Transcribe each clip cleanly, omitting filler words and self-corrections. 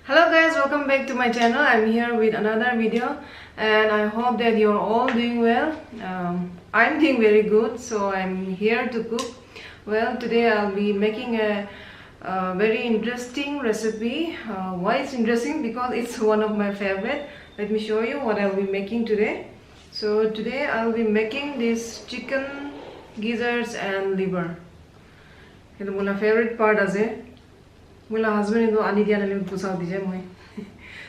Hello guys, welcome back to my channel. I'm here with another video and I hope that you're all doing well. I'm doing very good, so I'm here to cook. Well, today I'll be making a very interesting recipe. Why it's interesting? Because it's one of my favorite. Let me show you what I'll be making today. So today I'll be making this chicken gizzards and liver. It's my favorite part as it. My husband is ani diya nali pusao dije moi.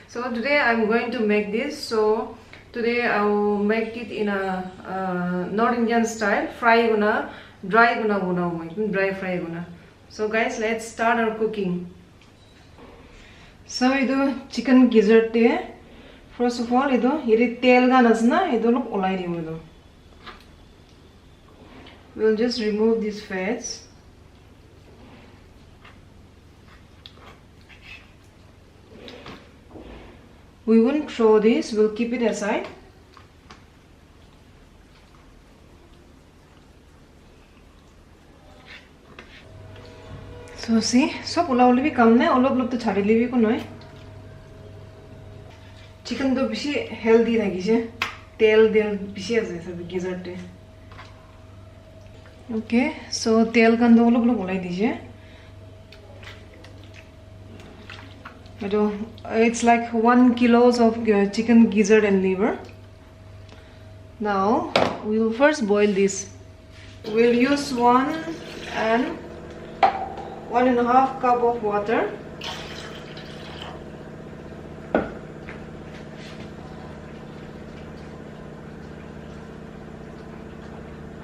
So today I'm going to make this. So today I will make it in a North Indian style, fry guna, dry guna bunao moi, dry fry guna. So guys, let's start our cooking. So idu chicken gizzard de. First of all, idu iri tel gan asna idu lok olai dimu idu. We'll just remove these fats. We won't throw this, we'll keep it aside. So see, sob ula uli bhi kam nahi, olop to chhari li bhi ko nahi. Chicken to bishi healthy lagi tel bishi ase sab gizzard te. Okay, so tel kan do olop ulai dije. It's like 1 kilo of chicken gizzard and liver. Now we will first boil this. We'll use 1.5 cup of water.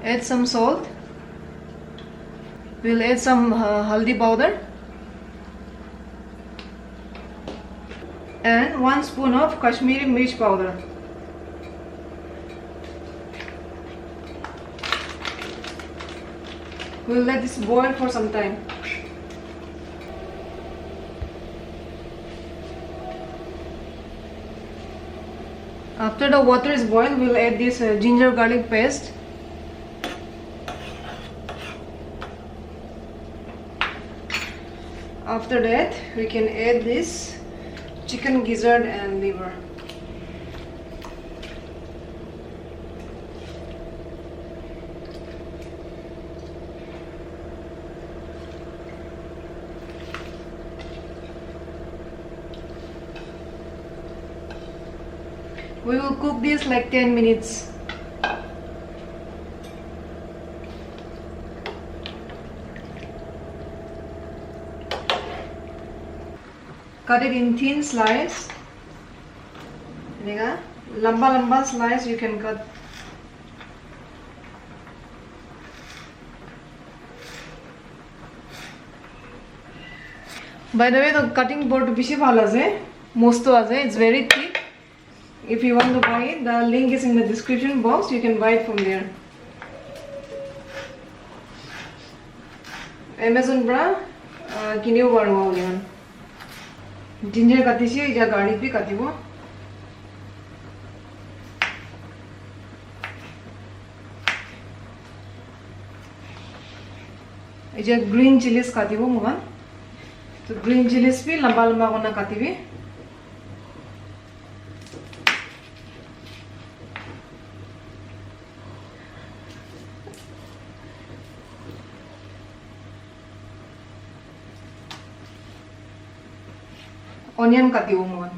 Add some salt. We'll add some haldi powder. And 1 spoon of Kashmiri mirch powder. We'll let this boil for some time. After the water is boiled, we'll add this ginger garlic paste. After that, we can add this chicken gizzard and liver. We will cook this like 10 minutes. Cut it in thin slice. Lamba slice you can cut. By the way, the cutting board bishi bhalo ase, mosto ase. It's very thick. If you want to buy it, the link is in the description box. You can buy it from there. Amazon bra kinibo paru again. Ginger katisi, ja garlic bhi katibo. Ja green chilies katibo mugan. So green chilies bhi lamba kona katibi. Onion katibo mugan.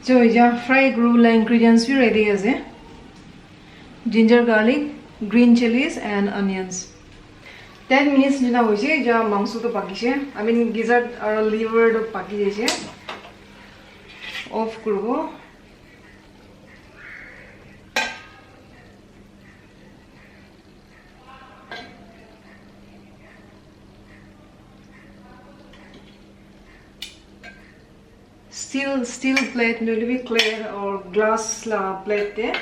So fry grula ingredients bhi ready ase. Ginger garlic, green chilies and onions. 10 minutes jina hoise ja mangso to pakise. I mean gizzard or liver to paki jaise. Off kurbo. Steel plate maybe clear or glass plate te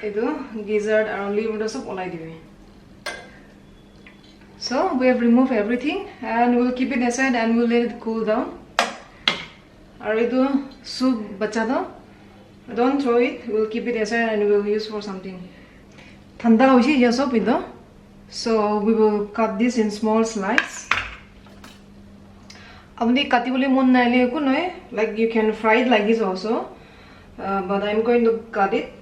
edu gizzard and liver sob olai dibe. So we have removed everything and we'll keep it aside and we'll let it cool down. Are edu soup bacha do Don't throw it. We'll keep it aside and we'll use for something. Thanda hoishi yeso pido. So we will cut this in small slices. Apni katibole mon naile ko noy. Like you can fry it like this also. But I'm going to cut it.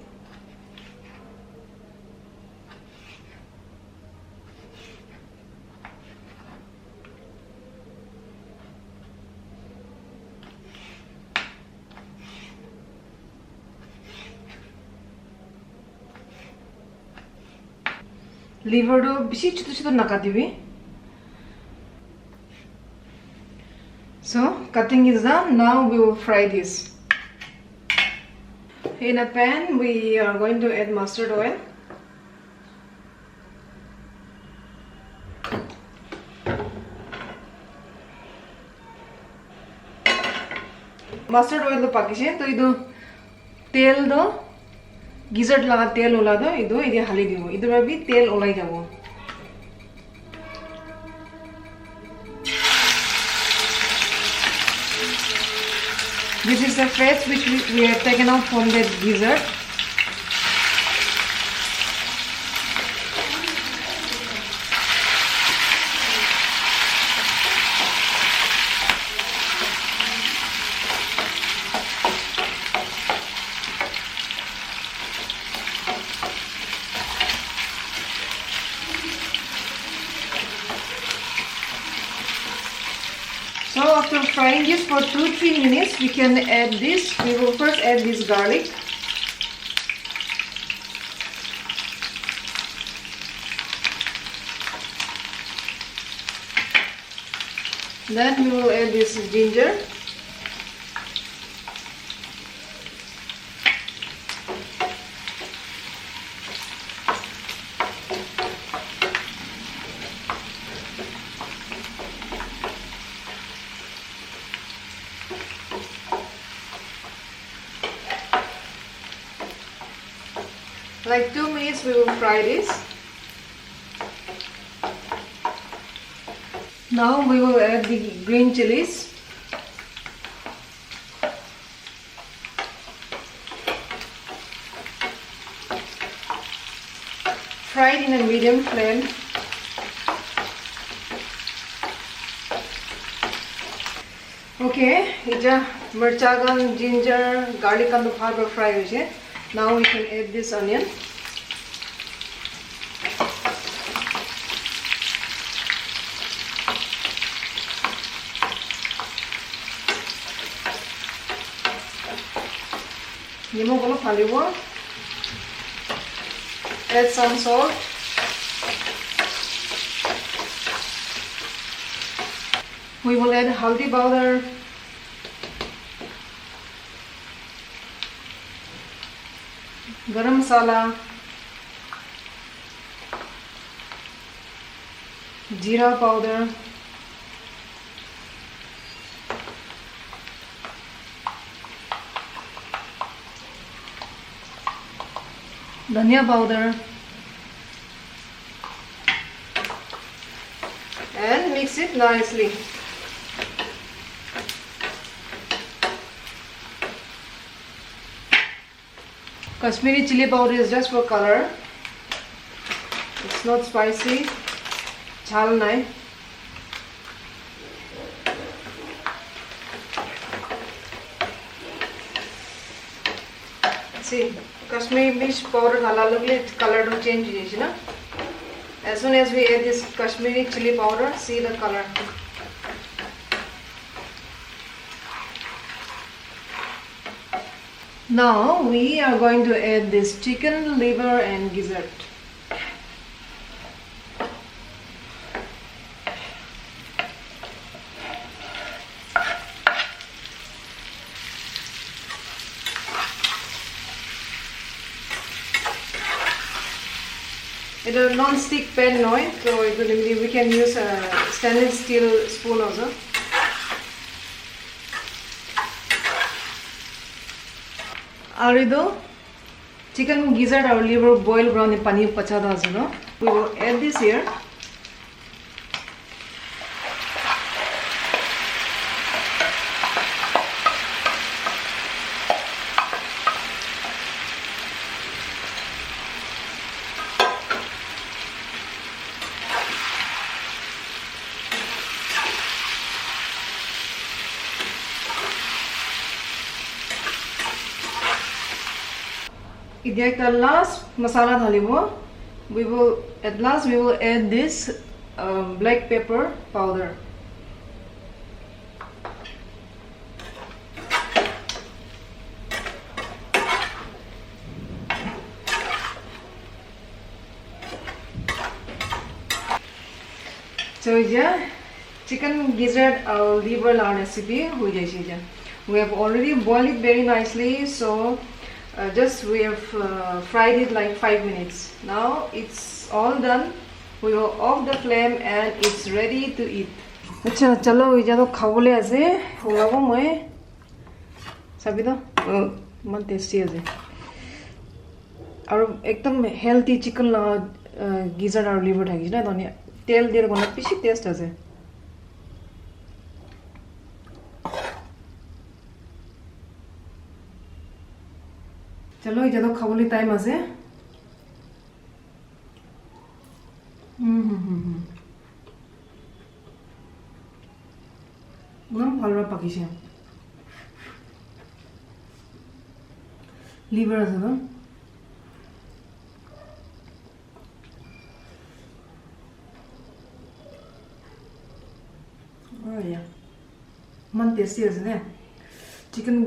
Liver do bisi chutu chutu nakatibi. So cutting is done. Now we will fry this. In a pan, we are going to add mustard oil. Mustard oil do pakise. So idu tel do gizzard laga tel ola do idu idi hali dibo. Idu rabi tel olai jabo. This is the fat which we have taken out from the gizzard. So after frying this for 2-3 minutes, we can add this. We will first add this garlic. Then we will add this ginger. Like 2 minutes we will fry this. Now we will add the green chilies. Fry it in a medium flame. Okay, ija mirchagan, ginger, garlic and the powder fry hoise. Now we can add this onion. Nimogolo phalibo. Add some salt. We will add haldi powder. Garam masala, jeera powder, dhania powder, and mix it nicely. Kashmiri chili powder is just for color. It's not spicy. Chal nai. See, Kashmiri mish powder halalugli color do change na. As soon as we add this Kashmiri chili powder, see the color. Now we are going to add this chicken liver and gizzard. It's a non-stick pan now, so we can use a stainless steel spoon also. Arido chicken gizzard or liver boil brown in pani pachada no. We will add this here. Idea the last masala dhalibo. We will at last we will add this black pepper powder. So yeah, chicken gizzard liver recipe. We have already boiled it very nicely. So just we have fried it like 5 minutes. Now it's all done. We will off the flame and it's ready to eat. अच्छा चलो इजा तो खावले आसे होलाबो মই साबि तो मन tasty आसे और एकदम हेल्दी चिकन गिजर्ड और लिवर থাকিছে না ধনিয়া তেল দিয়ে কোন বেশি টেস্ট আছে চলো ইজা তো খাবলে টাইম আছে ভালো পাকিছে লিভার আছে না मन टेस्टी আছে না চিকেন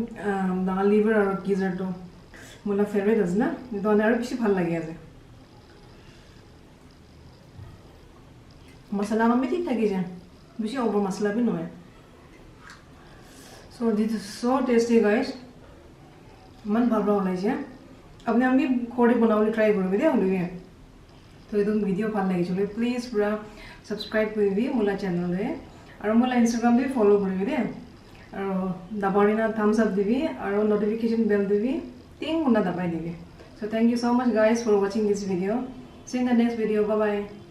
লিভার আর gizzard তো মোলা ফেভারিট আছে না দনে আর বেশি ভালো লাগে আছে মশলা আমি ঠিক থাকি যায় বেশি ওভার মশলা भी নয় so this is so tasty guys मन ভালো লাগছে আপনি আমি ঘরে বানাবলে ট্রাই করবে দে হলুগে তো এদম ভিডিও ভালো লাগিছিল প্লিজ পুরা সাবস্ক্রাইব কৰিবি মোলা চ্যানেলে আৰু মোলা ইনষ্টাগ্ৰাম দি ফলো কৰিবি দে আৰু দাবাৰিনা থাম্বস আপ দিবি আৰু নোটিফিকেশন বেল দিবি টিং মুনা দাবাই দিবি so thank you so much guys for watching this video see you in the next video bye bye